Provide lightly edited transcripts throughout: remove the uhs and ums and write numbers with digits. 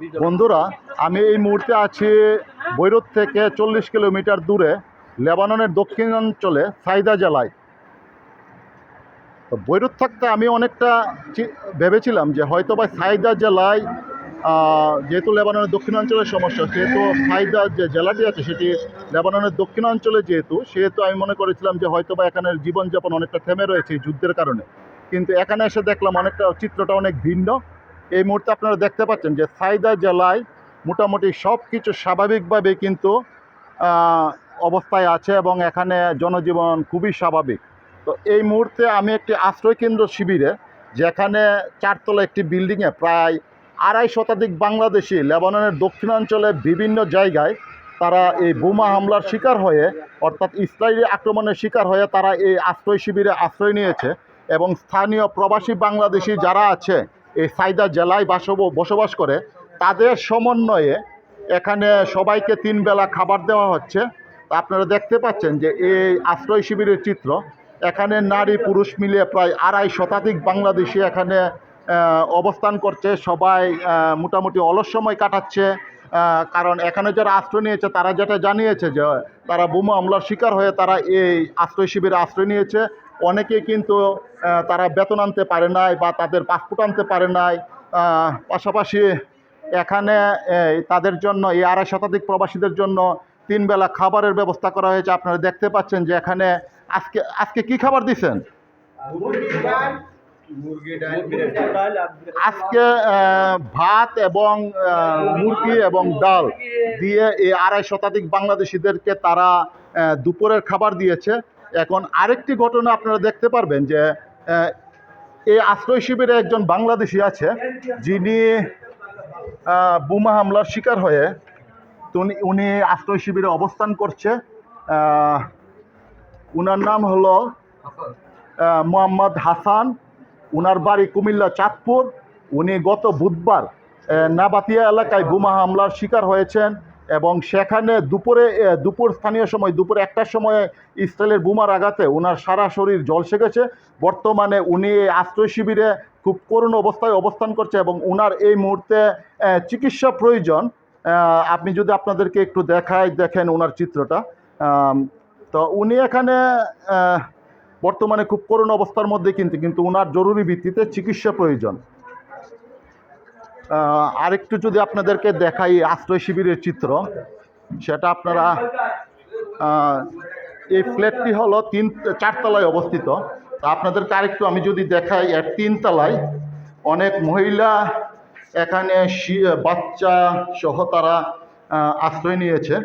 বন্ধুরা, আমি এই মুহূর্তে আছি বৈরুত থেকে 40 কিলোমিটার দূরে লেবাননের দক্ষিণাঞ্চলে সাইদা জেলায়। তো বৈরুত থাকতে আমি অনেকটা ভেবেছিলাম যে হয়তো বা সাইদা জেলায়, যেহেতু লেবাননের দক্ষিণাঞ্চলের সমস্যা, সেহেতু সাইদা যে জেলাটি আছে সেটি লেবাননের দক্ষিণাঞ্চলে, সেহেতু আমি মনে করেছিলাম যে হয়তো বা এখানের জীবনযাপন অনেকটা থেমে রয়েছে এই যুদ্ধের কারণে। কিন্তু এখানে এসে দেখলাম অনেকটা চিত্রটা অনেক ভিন্ন। এই মুহূর্তে আপনারা দেখতে পাচ্ছেন যে সাইদা জেলায় মোটামুটি সব কিছু স্বাভাবিকভাবে কিন্তু অবস্থায় আছে এবং এখানে জনজীবন খুবই স্বাভাবিক। তো এই মুহূর্তে আমি একটি আশ্রয়কেন্দ্র শিবিরে, যেখানে চারতলা একটি বিল্ডিংয়ে প্রায় 2.5 শতাধিক বাংলাদেশি লেবাননের দক্ষিণাঞ্চলে বিভিন্ন জায়গায় তারা এই বোমা হামলার শিকার হয়ে, অর্থাৎ ইসরায়েলি আক্রমণের শিকার হয়ে তারা এই আশ্রয় শিবিরে আশ্রয় নিয়েছে। এবং স্থানীয় প্রবাসী বাংলাদেশি যারা আছে এই সাইদা জেলায় বসবাস করে, তাদের সমন্বয়ে এখানে সবাইকে 3 বেলা খাবার দেওয়া হচ্ছে। আপনারা দেখতে পাচ্ছেন যে এই আশ্রয় শিবিরের চিত্র। এখানে নারী পুরুষ মিলিয়ে প্রায় 2.5 শতাধিক বাংলাদেশি এখানে অবস্থান করছে। সবাই মোটামুটি অলস সময় কাটাচ্ছে, কারণ এখানে যারা আশ্রয় নিয়েছে তারা যেটা জানিয়েছে যে তারা বোমা হামলার শিকার হয়ে তারা এই আশ্রয় শিবিরে আশ্রয় নিয়েছে। অনেকেই কিন্তু তারা বেতন আনতে পারে নাই বা তাদের পাসপোর্ট আনতে পারে নাই। পাশাপাশি এখানে তাদের জন্য এই 2.5 শতাধিক প্রবাসীদের জন্য 3 বেলা খাবারের ব্যবস্থা করা হয়েছে। আপনারা দেখতে পাচ্ছেন যে এখানে আজকে কি খাবার দিচ্ছেন? আজকে ভাত এবং মুরগি এবং ডাল দিয়ে এই 2.5 শতাধিক বাংলাদেশিদেরকে তারা দুপুরের খাবার দিয়েছে। এখন আরেকটি ঘটনা আপনারা দেখতে পারবেন যে এই আশ্রয় শিবিরে একজন বাংলাদেশি আছে যিনি বোমা হামলার শিকার হয়ে উনি আশ্রয় শিবিরে অবস্থান করছে। উনার নাম হলো মোহাম্মদ হাসান। উনার বাড়ি কুমিল্লা চাঁদপুর। উনি গত বুধবার নাবাতিয়া এলাকায় বোমা হামলার শিকার হয়েছেন এবং সেখানে দুপুর স্থানীয় সময় দুপুর 1টার সময় ইসরায়েলের বোমার আঘাতে ওনার সারা শরীর ঝলসে গেছে। বর্তমানে উনি এই আশ্রয় শিবিরে খুব করুণ অবস্থায় অবস্থান করছে এবং ওনার এই মুহূর্তে চিকিৎসা প্রয়োজন। আপনি যদি আপনাদেরকে একটু দেখেন ওনার চিত্রটা। তো উনি এখানে বর্তমানে খুব করুণ অবস্থার মধ্যে কিন্তু ওনার জরুরি ভিত্তিতে চিকিৎসা প্রয়োজন। আরেকটু যদি আপনাদেরকে দেখাই আশ্রয় শিবিরের চিত্র, সেটা আপনারা, এই ফ্ল্যাটটি হলো 4 তলায় অবস্থিত। তা আপনাদেরকে আরেকটু আমি যদি দেখাই, 3 তলায় অনেক মহিলা এখানে বাচ্চা সহ তারা আশ্রয় নিয়েছে।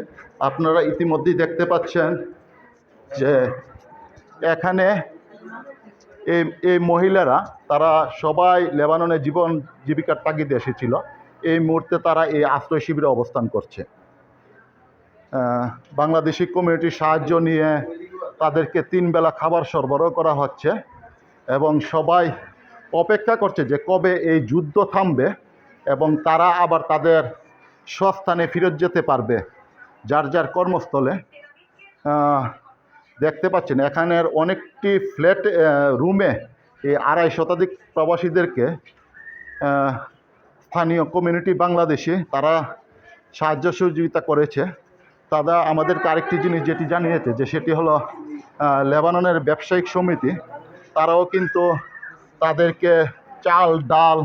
আপনারা ইতিমধ্যেই দেখতে পাচ্ছেন যে এখানে এই মহিলারা তারা সবাই লেবাননে জীবিকার তাগিদে এসেছিল। এই মুহূর্তে তারা এই আশ্রয় শিবিরে অবস্থান করছে। বাংলাদেশি কমিউনিটির সাহায্য নিয়ে তাদেরকে 3 বেলা খাবার সরবরাহ করা হচ্ছে এবং সবাই অপেক্ষা করছে যে কবে এই যুদ্ধ থামবে এবং তারা আবার তাদের স্বস্থানে ফিরত যেতে পারবে যার যার কর্মস্থলে। দেখতে পাচ্ছেন এখানের অনেকটি ফ্ল্যাট রুমে এই 2.5 শতাধিক প্রবাসীদেরকে স্থানীয় কমিউনিটি বাংলাদেশি তারা সাহায্য সহযোগিতা করেছে। তারা আমাদেরকে আরেকটি জিনিস যেটি জানিয়েছে যে সেটি হলো লেবাননের ব্যবসায়িক সমিতি, তারাও কিন্তু তাদেরকে চাল ডাল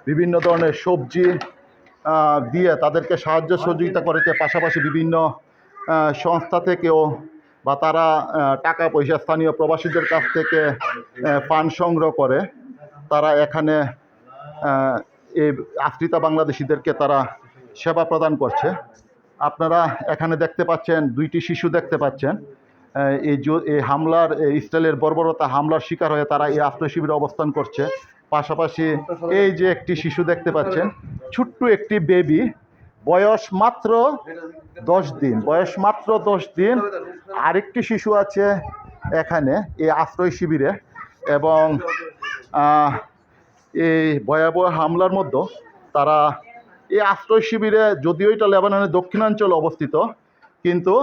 বিভিন্ন ধরনের সবজি দিয়ে তাদেরকে সাহায্য সহযোগিতা করেছে। পাশাপাশি বিভিন্ন সংস্থা থেকেও বা তারা টাকা পয়সা স্থানীয় প্রবাসীদের কাছ থেকে ফান্ড সংগ্রহ করে তারা এখানে এই আশ্রিতা বাংলাদেশিদেরকে তারা সেবা প্রদান করছে। আপনারা এখানে দেখতে পাচ্ছেন 2টি শিশু দেখতে পাচ্ছেন। এই হামলার ইসরায়েলের বর্বরতা হামলার শিকার হয়ে তারা এই আশ্রয় শিবিরে অবস্থান করছে। পাশাপাশি এই যে একটি শিশু দেখতে পাচ্ছেন, ছোট্ট একটি বেবি, বয়স মাত্র 10 দিন। আরেকটি শিশু আছে এখানে এই আশ্রয় শিবিরে এবং এই ভয়াবহ হামলার মধ্যে তারা এই আশ্রয় শিবিরে, যদিও এটা লেবাননের দক্ষিণাঞ্চলে অবস্থিত, কিন্তু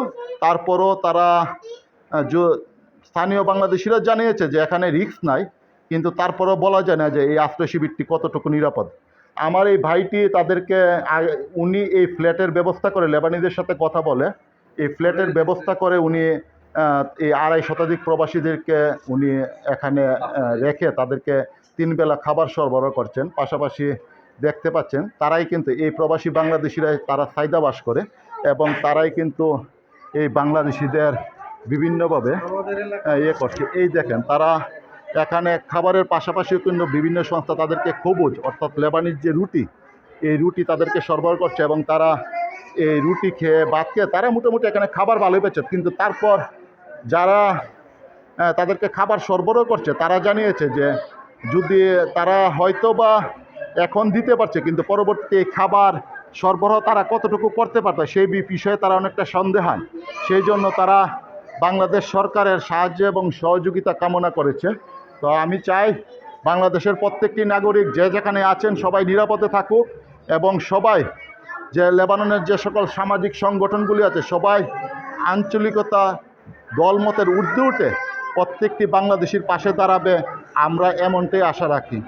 তারপরও তারা স্থানীয় বাংলাদেশিরা জানিয়েছে যে এখানে রিস্ক নাই, কিন্তু তারপরও বলা যায় না যে এই আশ্রয় শিবিরটি কতটুকু নিরাপদ। আমার এই ভাইটি তাদেরকে উনি এই ফ্ল্যাটের ব্যবস্থা করে, লেবানিদের সাথে কথা বলে এই ফ্ল্যাটের ব্যবস্থা করে উনি এই 2.5 শতাধিক প্রবাসীদেরকে উনি এখানে রেখে তাদেরকে 3 বেলা খাবার সরবরাহ করছেন। পাশাপাশি দেখতে পাচ্ছেন তারাই কিন্তু এই প্রবাসী বাংলাদেশিরাই তারা চাহিদা বাস করে এবং তারাই কিন্তু এই বাংলাদেশিদের বিভিন্নভাবে ইয়ে করছে। এই দেখেন তারা এখানে খাবারের পাশাপাশিও কিন্তু বিভিন্ন সংস্থা তাদেরকে সবুজ অর্থাৎ লেবানিজ যে রুটি, এই রুটি তাদেরকে সরবরাহ করছে এবং তারা এই রুটি খেয়ে ভাত খেয়ে তারা মোটামুটি এখানে খাবার ভালোই পেয়েছে। কিন্তু তারপর যারা তাদেরকে খাবার সরবরাহ করছে তারা জানিয়েছে যে যদি তারা হয়তো বা এখন দিতে পারছে, কিন্তু পরবর্তীতে এই খাবার সরবরাহ তারা কতটুকু করতে পারবে সেই বিষয়ে তারা অনেকটা সন্দেহান। সেই জন্য তারা বাংলাদেশ সরকারের সাহায্য এবং সহযোগিতা কামনা করেছে। তো আমি চাই বাংলাদেশের প্রত্যেকটি নাগরিক যে যেখানে আছেন সবাই নিরাপদে থাকুক এবং সবাই যে লেবাননের যে সকল সামাজিক সংগঠনগুলি আছে সবাই আঞ্চলিকতা দলমতের ঊর্ধ্বে উঠে প্রত্যেকটি বাংলাদেশির পাশে দাঁড়াবে, আমরা এমনটাই আশা রাখি।